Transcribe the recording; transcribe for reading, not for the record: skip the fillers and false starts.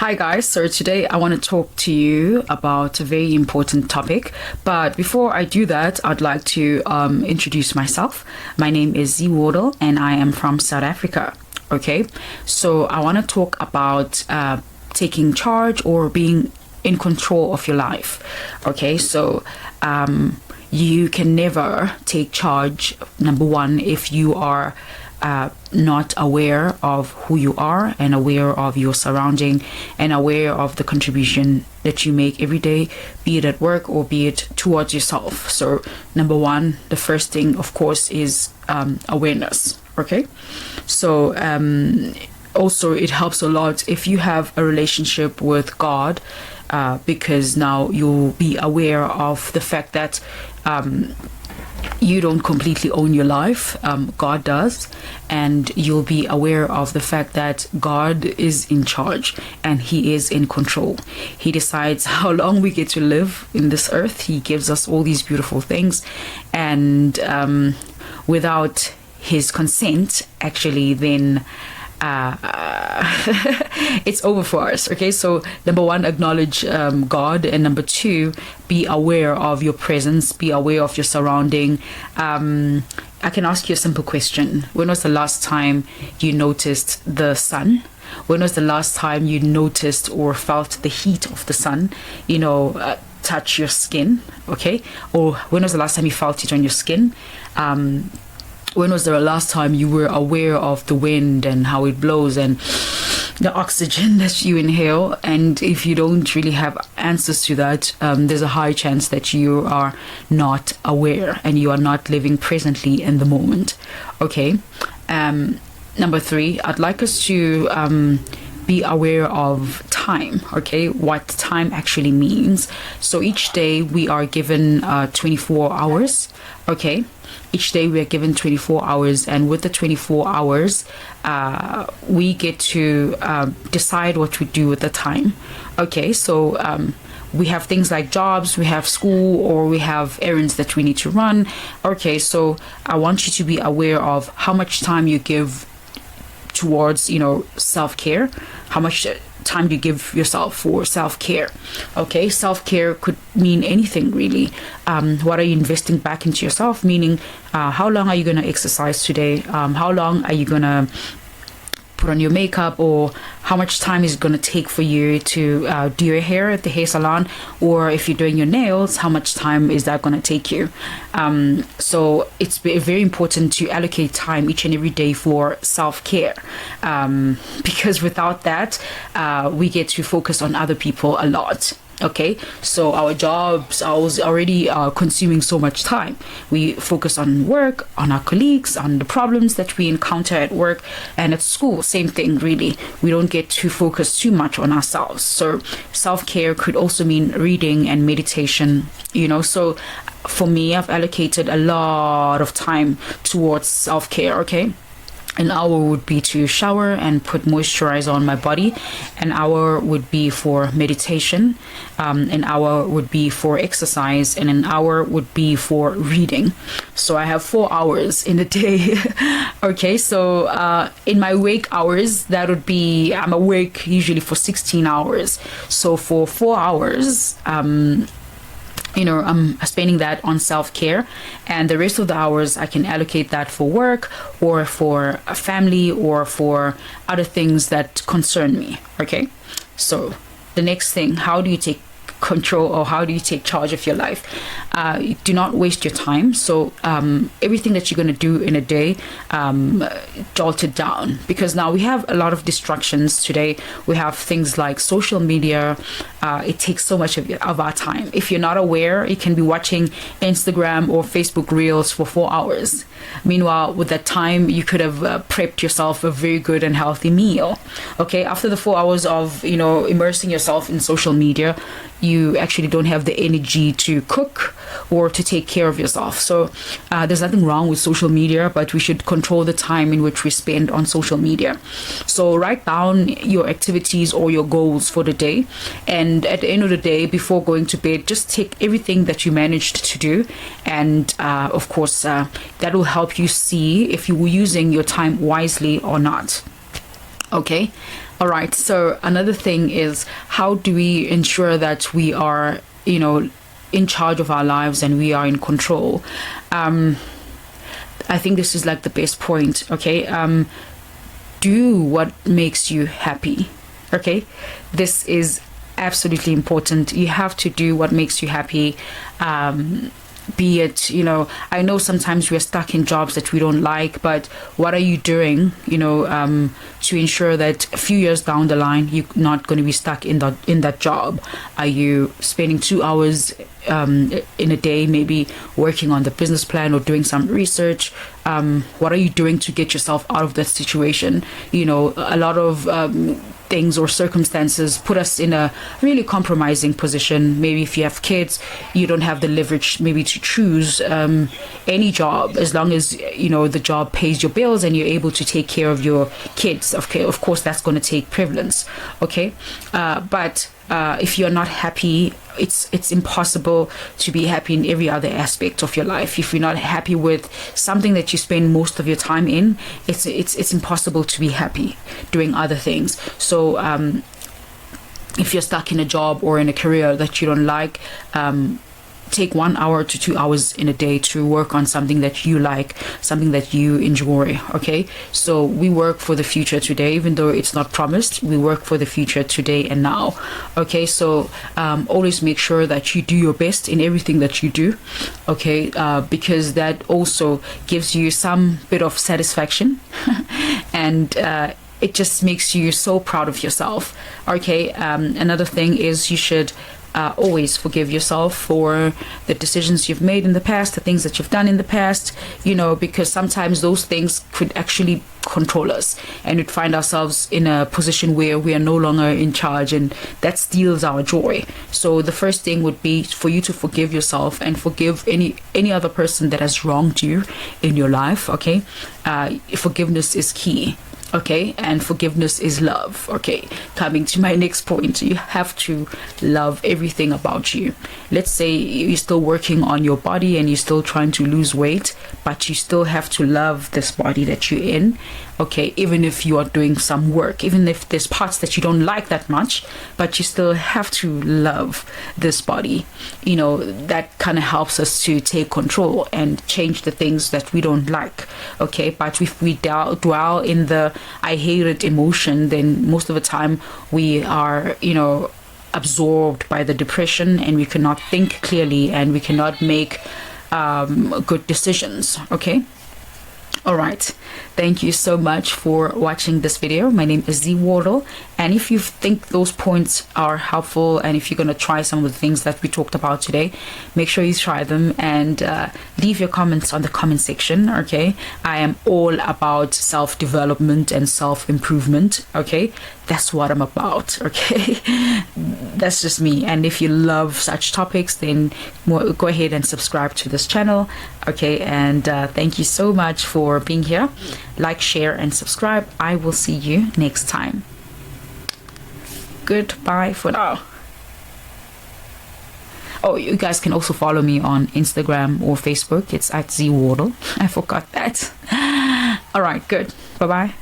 Hi guys, so today I want to talk to you about a very important topic. But before I do that, I'd like to introduce myself. My name is Z Wardle and I am from South Africa. Okay, so I want to talk about taking charge or being in control of your life. Okay, so you can never take charge, number one, if you are not aware of who you are and aware of your surrounding and aware of the contribution that you make every day, be it at work or be it towards yourself. So number one, the first thing of course is awareness. Okay, so also it helps a lot if you have a relationship with God, because now you'll be aware of the fact that you don't completely own your life. God does, and you'll be aware of the fact that God is in charge and He is in control. He decides how long we get to live in this earth. He gives us all these beautiful things, and without His consent, actually, then it's over for us. Okay, so number one, acknowledge God, and number two, be aware of your presence, be aware of your surrounding. I can ask you a simple question. When was the last time you noticed the sun? When was the last time you noticed or felt the heat of the sun, touch your skin? Okay, or when was the last time you felt it on your skin? When was the last time you were aware of the wind and how it blows and the oxygen that you inhale? And if you don't really have answers to that, there's a high chance that you are not aware and you are not living presently in the moment. Okay. Number three, I'd like us to be aware of time. Okay, what time actually means. So each day we are given 24 hours. Okay, each day we are given 24 hours, and with the 24 hours we get to decide what we do with the time. Okay, so we have things like jobs, we have school, or we have errands that we need to run. Okay, so I want you to be aware of how much time you give towards self-care, how much time do you give yourself for self-care. Okay, self-care could mean anything really. What are you investing back into yourself, meaning how long are you going to exercise today, how long are you going to put on your makeup, or how much time is it going to take for you to do your hair at the hair salon, or if you're doing your nails, how much time is that going to take you? So it's very important to allocate time each and every day for self-care, because without that we get to focus on other people a lot. Okay, so our jobs are already consuming so much time. We focus on work, on our colleagues, on the problems that we encounter at work, and at school, same thing really. We don't get to focus too much on ourselves. So self-care could also mean reading and meditation, So for me, I've allocated a lot of time towards self-care. Okay, an hour would be to shower and put moisturizer on my body. An hour would be for meditation. An hour would be for exercise, and an hour would be for reading. So I have 4 hours in a day. Okay, so in my wake hours, that would be, I'm awake usually for 16 hours. So for 4 hours, I'm spending that on self-care, and the rest of the hours I can allocate that for work or for a family or for other things that concern me. Okay, so the next thing, how do you take control, or how do you take charge of your life? Do not waste your time. So everything that you're going to do in a day, jot it down, because now we have a lot of distractions today. We have things like social media. It takes so much of our time. If you're not aware, you can be watching Instagram or Facebook Reels for 4 hours. Meanwhile, with that time, you could have prepped yourself a very good and healthy meal. Okay, after the 4 hours of immersing yourself in social media, you actually don't have the energy to cook or to take care of yourself. So there's nothing wrong with social media, but we should control the time in which we spend on social media. So write down your activities or your goals for the day, and at the end of the day, before going to bed, just take everything that you managed to do, and of course that will help you see if you were using your time wisely or not. Okay, All right. So another thing is, how do we ensure that we are, in charge of our lives and we are in control? I think this is like the best point. Okay. Do what makes you happy. Okay. This is absolutely important. You have to do what makes you happy. Be it, I know sometimes we're stuck in jobs that we don't like, but what are you doing, to ensure that a few years down the line you're not going to be stuck in that job? Are you spending 2 hours in a day maybe working on the business plan or doing some research? What are you doing to get yourself out of that situation? A lot of things or circumstances put us in a really compromising position. Maybe if you have kids, you don't have the leverage maybe to choose any job, as long as the job pays your bills and you're able to take care of your kids. Okay, of course that's going to take prevalence. Okay, but if you're not happy, it's impossible to be happy in every other aspect of your life. If you're not happy with something that you spend most of your time in, it's impossible to be happy doing other things. So if you're stuck in a job or in a career that you don't like, take 1 hour to 2 hours in a day to work on something that you like, something that you enjoy. Okay, so we work for the future today, even though it's not promised. We work for the future today and now. Okay, so always make sure that you do your best in everything that you do. Okay, because that also gives you some bit of satisfaction and it just makes you so proud of yourself. Okay, another thing is you should always forgive yourself for the decisions you've made in the past, the things that you've done in the past, because sometimes those things could actually control us and we'd find ourselves in a position where we are no longer in charge, and that steals our joy. So the first thing would be for you to forgive yourself and forgive any other person that has wronged you in your life. Okay, forgiveness is key. Okay, and forgiveness is love. Okay, coming to my next point, you have to love everything about you. Let's say you're still working on your body and you're still trying to lose weight, but you still have to love this body that you're in. Okay, even if you are doing some work, even if there's parts that you don't like that much, but you still have to love this body. That kind of helps us to take control and change the things that we don't like. Okay, but if we dwell in the I hate it emotion, then most of the time we are, absorbed by the depression, and we cannot think clearly and we cannot make good decisions. Okay. All right, thank you so much for watching this video. My name is Z Wardle, and if you think those points are helpful and if you're going to try some of the things that we talked about today, make sure you try them and leave your comments on the comment section. Okay, I am all about self-development and self-improvement. Okay, that's what I'm about. Okay, that's just me. And if you love such topics, then go ahead and subscribe to this channel. Okay, and thank you so much for being here. Like, share and subscribe. I will see you next time. Goodbye for now. Oh, you guys can also follow me on Instagram or Facebook. It's at Z Wardle. I forgot that. All right, good. Bye bye.